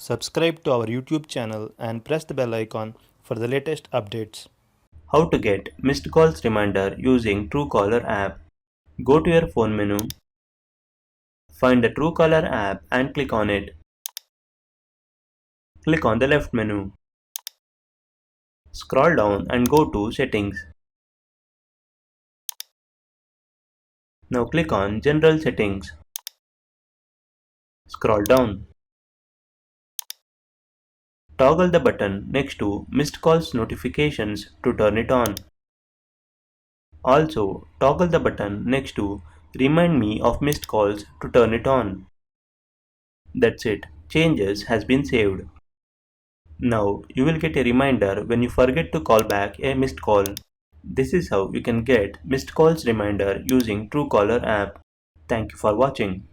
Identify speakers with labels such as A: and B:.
A: Subscribe to our YouTube channel and press the bell icon for the latest updates.
B: How to get missed calls reminder using Truecaller app. Go to your phone menu, find the Truecaller app and click on it. Click on the left menu. Scroll down and go to Settings. Now click on General Settings. Scroll down. Toggle the button next to Missed Calls Notifications to turn it on. Also, toggle the button next to Remind Me of Missed Calls to turn it on. That's it. Changes has been saved. Now, you will get a reminder when you forget to call back a missed call. This is how you can get missed calls reminder using Truecaller app. Thank you for watching.